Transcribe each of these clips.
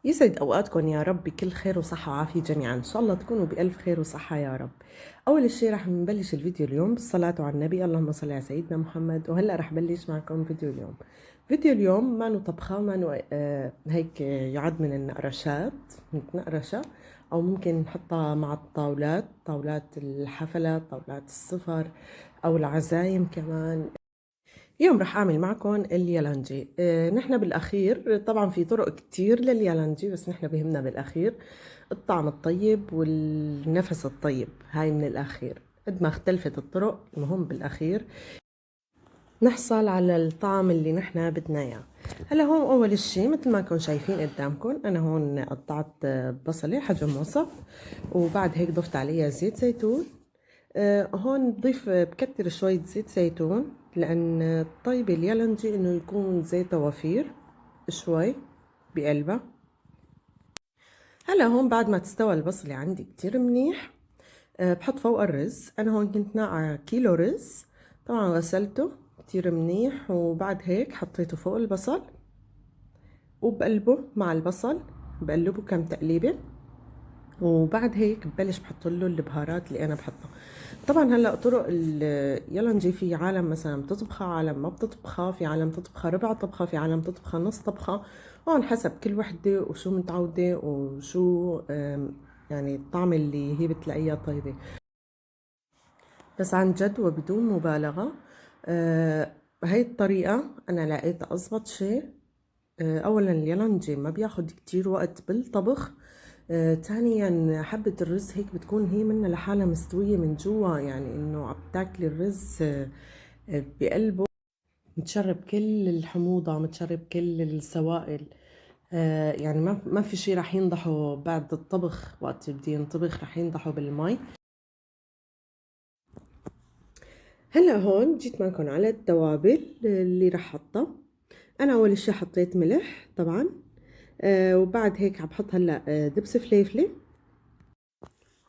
يسعد أوقاتكم يا رب بكل خير وصحة وعافية جميعا. إن شاء الله تكونوا بألف خير وصحة يا رب. أول شيء رح نبلش الفيديو اليوم بالصلاة على النبي، اللهم صل على سيدنا محمد. وهلأ رح بلش معكم فيديو اليوم. فيديو اليوم ما طبخة، ما هيك يعد من النقرشات، نتنقرشة أو ممكن نحطها مع الطاولات، طاولات الحفلات، طاولات السفر أو العزايم كمان. اليوم رح أعمل معكم اليالنجي. نحن بالأخير طبعا في طرق كتير لليالنجي، بس نحن بهمنا بالأخير الطعم الطيب والنفس الطيب. هاي من الأخير قد ما اختلفت الطرق، المهم بالأخير نحصل على الطعم اللي نحن بدنا اياه. هلا هون اول شيء مثل ما انكم شايفين قدامكم، انا هون قطعت بصله حجم وسط، وبعد هيك ضفت عليها زيت زيتون. هون بضيف بكتر شوية زيت زيتون، لأن الطيب اليالنجي إنه يكون زيته وفير شوي بقلبه. هلا هون بعد ما تستوى البصلة عندي كتير منيح، بحط فوق الرز. أنا هون كنت ناقعة كيلو رز، طبعا غسلته كتير منيح، وبعد هيك حطيته فوق البصل وبقلبه مع البصل، بقلبه كم تقليبة، وبعد هيك ببلش بحط له البهارات اللي انا بحطها. طبعا هلا طرق اليالنجي في عالم مثلا بتطبخها، عالم ما بتطبخها، في عالم تطبخها ربع طبخه، في عالم تطبخها نص طبخه. هون حسب كل وحده وشو متعوده وشو يعني الطعم اللي هي بتلاقيها طيبه. بس عن جد وبدون مبالغه، هاي الطريقه انا لقيتها اضبط شيء. اولا اليالنجي ما بياخد كتير وقت بالطبخ. تانيا حبة الرز هيك بتكون هي منها لحالها مستوية من جوا، يعني انه عم تاكلي الرز بقلبه متشرب كل الحموضة، متشرب كل السوائل. يعني ما في شي رح ينضحوا بعد الطبخ، وقت بده ينطبخ رح ينضحوا بالمي. هلا هون جيت معكم على التوابل اللي رح حطها. انا اول شي حطيت ملح طبعا، وبعد هيك عم بحط هلا دبس فليفله.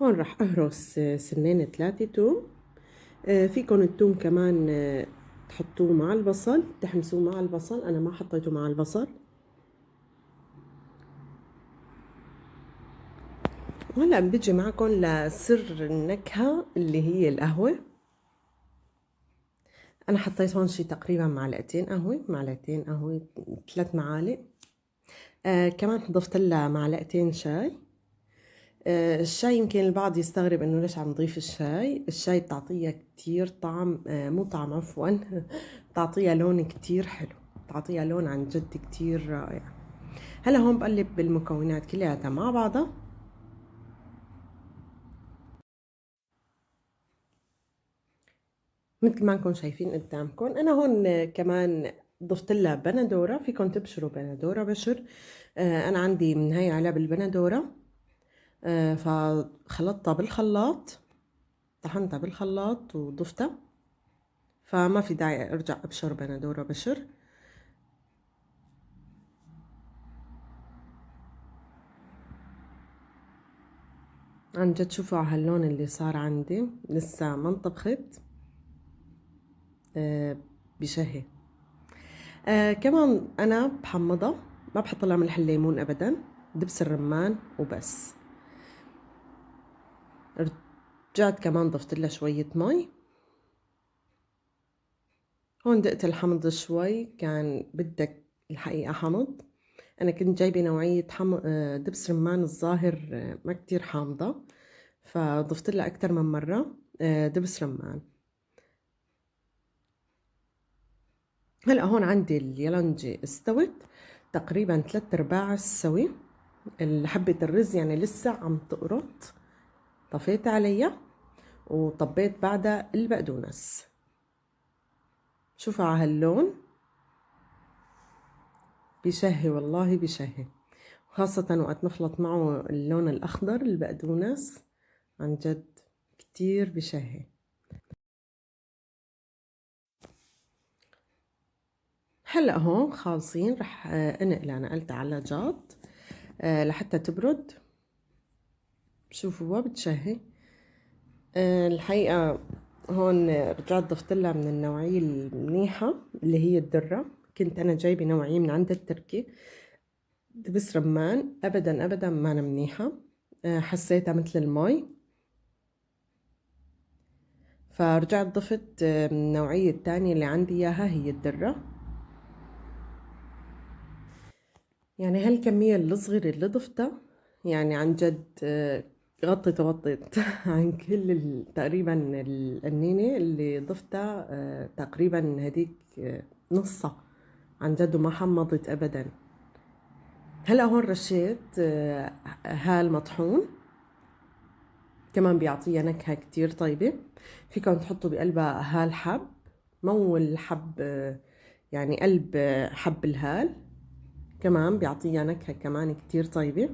هون رح اهرس سنين 3 توم. فيكن التوم كمان تحطوه مع البصل، تحمسوه مع البصل، انا ما حطيته مع البصل. وهلا بيجي معكم لسر النكهة اللي هي القهوة. انا حطيت هون شي تقريبا معلقتين قهوة، معلقتين قهوة، 3 معالق. كمان ضفت لها معلقتين شاي. الشاي يمكن البعض يستغرب انه ليش عم نضيف الشاي. الشاي بتعطيها كتير طعم، مو طعم عفوا بتعطيها لون كتير حلو، بتعطيها لون عن جد كتير رائع. هلا هون بقلب بالمكونات كلياتها مع بعضها. مثل ما انكم شايفين قدامكم، انا هون كمان ضفت لها بندوره، فيكم تبشروا بندوره بشر. انا عندي من هاي علب البندوره، فخلطتها بالخلاط، طحنتها بالخلاط وضفتها، فما في داعي ارجع ابشر بندوره بشر. عن جد شوفوا على هاللون اللي صار عندي، لسه ما انطبخت. بشهي. كمان انا بحمضها، ما بحط لها ملح الليمون ابدا، دبس الرمان وبس. رجعت كمان ضفت لها شوية مي. هون دقت الحمض شوي، كان بدك الحقيقة حمض. أنا كنت جايبة نوعية دبس رمان الظاهر ما كتير حامضة، فضفت لها أكتر من مرة دبس رمان. هلأ هون عندي اليالنجي استوت تقريبا 3/4 السوي. حبة الرز يعني لسه عم تقرط، طفيت عليها وطبيت بعدها البقدونس. شوفوا على هاللون، بيشهي والله بيشهي، خاصة وقت نخلط معه اللون الأخضر البقدونس، عن جد كتير بشهي. هلأ هون خالصين، رح انقلها، نقلتها على جاط لحتى تبرد. شوفوا بتشهي. الحقيقة هون رجعت ضفت لها من النوعية المنيحة اللي هي الدرة. كنت أنا جايبة نوعية من عند التركي، دبس رمان ابدا ابدا ما أنا منيحة، حسيتها مثل المي، فرجعت ضفت النوعية التانية اللي عندي اياها هي الدرة. يعني هالكمية الصغيرة اللي ضفتها يعني عن جد غطت عن كل تقريبا القنينة اللي ضفتها، تقريبا هديك نصها عن جد، وما حمضت ابدا. هلا هون رشيت هال مطحون، كمان بيعطيها نكهة كتير طيبة. فيكم تحطوا بقلبها هال حب، مو الحب يعني قلب حب الهال، كمان بيعطيها نكهة كمان كتير طيبة.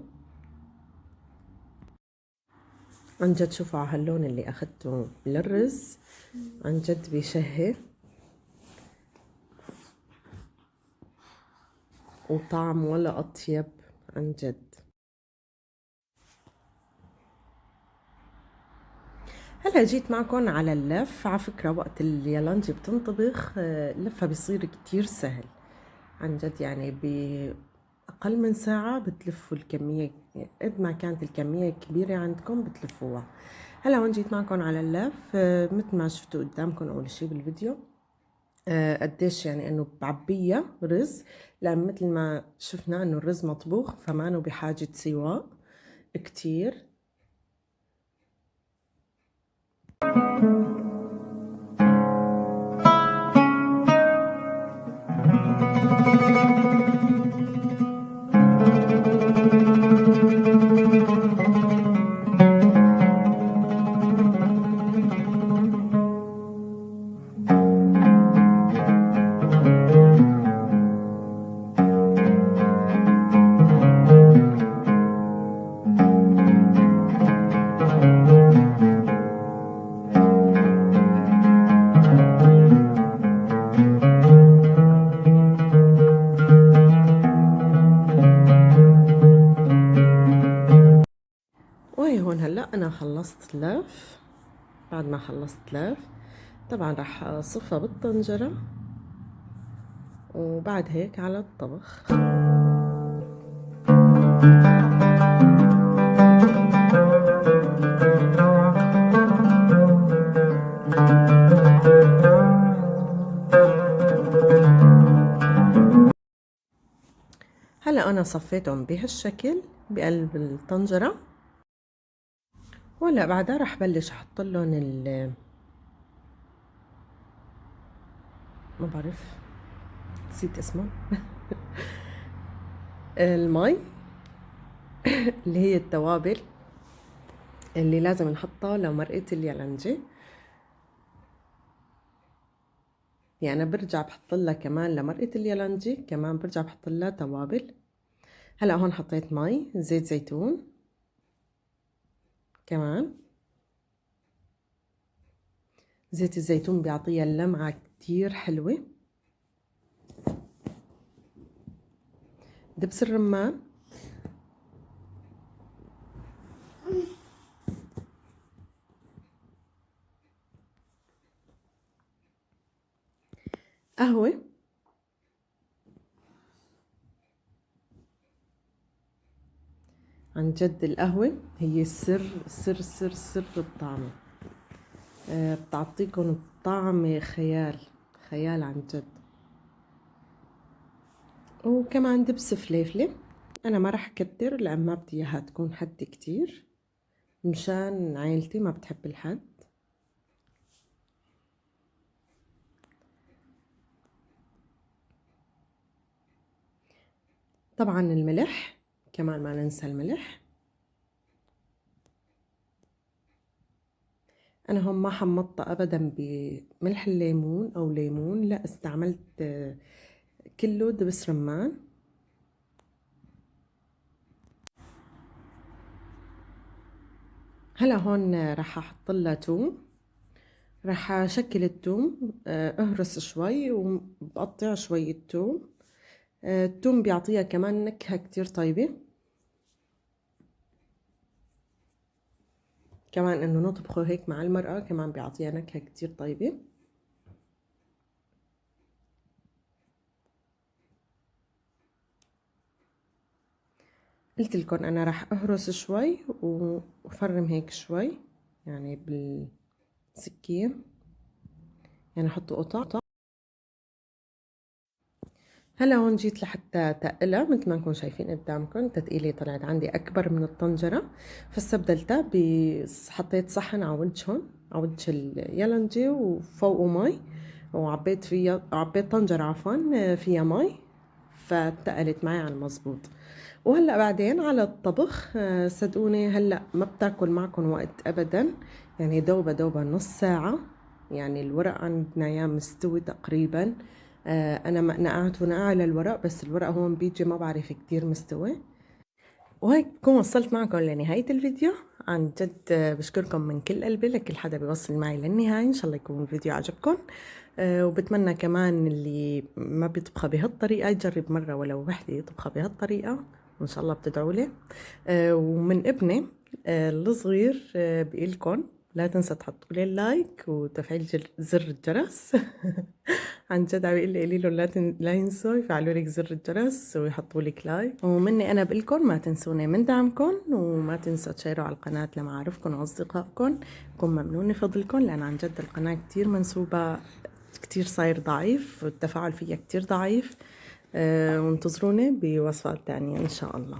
عن جد شوفوا على هاللون اللي أخدته للرز، عن جد بيشهي وطعم ولا أطيب عن جد. هلا جيت معكم على اللف. على فكرة وقت اليالنجي بتنطبخ لفها بيصير كتير سهل عن جد، يعني بأقل من ساعة بتلفوا الكمية، قد ما كانت الكمية كبيرة عندكم بتلفوها. هلا هون جيت معكم على اللف، مثل ما شفتوا قدامكم أول شي بالفيديو، قديش يعني انه بعبيها رز، لان مثل ما شفنا انه الرز مطبوخ فما انه بحاجة سواء كتير. وهي هون هلا انا خلصت لف. بعد ما خلصت لف طبعا راح اصفها بالطنجرة، وبعد هيك على الطبخ. هلا انا صفيتهم بهالشكل بقلب الطنجرة، وهلا بعدها راح بلش احط لهم ما بعرف نسيت اسمه المي اللي هي التوابل اللي لازم نحطها لمرقة اليالنجي. يعني أنا برجع بحط لها كمان لمرقة اليالنجي، كمان برجع بحط لها توابل. هلا هون حطيت مي، زيت زيتون كمان. زيت الزيتون بيعطيها اللمعة كتير حلوة. دبس الرمان، قهوة، عن جد القهوة هي سر الطعم، بتعطيكم طعم خيال خيال عن جد. وكمان دبس فليفلة، أنا ما رح كتر لأن ما بدي إياها تكون حد كتير، مشان عيلتي ما بتحب الحد. طبعا الملح كمان ما ننسى الملح. أنا هم ما حمضتها أبدا بملح الليمون أو ليمون، لا استعملت كله دبس رمان. هلا هون راح أحط لها توم، راح أشكل التوم، أهرس شوي وبقطع شوية توم. التوم بيعطيها كمان نكهة كتير طيبة، كمان إنه نطبخه هيك مع المرقة كمان بيعطيها نكهة كتير طيبة. قلت لكم انا راح اهرس شوي وافرم هيك شوي، يعني بالسكين، يعني احط قطع. هلا هون جيت لحتى تقلها مثل ما انكم شايفين قدامكم، التتقيلة طلعت عندي اكبر من الطنجرة، فاستبدلتها حطيت صحن على وجهن، على وجه اليالنجي وفوقه مي، عبيت طنجرة عفوا فيها مي، فاتقلت معي على المزبوط. وهلا بعدين على الطبخ، صدقوني هلا ما بتاكل معكم وقت ابدا، يعني دوبة نص ساعة. يعني الورق عندنا اياه مستوي تقريبا. انا ما نقعت ونقع للورق، بس الورق هون بيجي ما بعرف كتير مستوي. وهيك بكون وصلت معكم لنهاية الفيديو. عن جد بشكركم من كل قلبي لكل حدا بيوصل معي للنهاية. إن شاء الله يكون الفيديو عجبكم. وبتمنى كمان اللي ما بيطبخها بهالطريقة يجرب مرة ولو وحدة يطبخها بهالطريقة، وإن شاء الله بتدعوا لي. ومن ابني الصغير بقولكم لا تنسى تحطوا لي اللايك وتفعيل زر الجرس. عن جد عم بيقول لي قولي لهم لا ينسوا يفعلوا لك زر الجرس ويحطوا لك لايك. ومني انا بقول لكم ما تنسوني من دعمكم، وما تنسوا تشيروا على القناه لمعارفكم واصدقائكم. بكون ممنونه فضلكم، لان عن جد القناه كتير منسوبه، كتير صاير ضعيف والتفاعل فيها كتير ضعيف. وانتظروني بوصفات تانية ان شاء الله.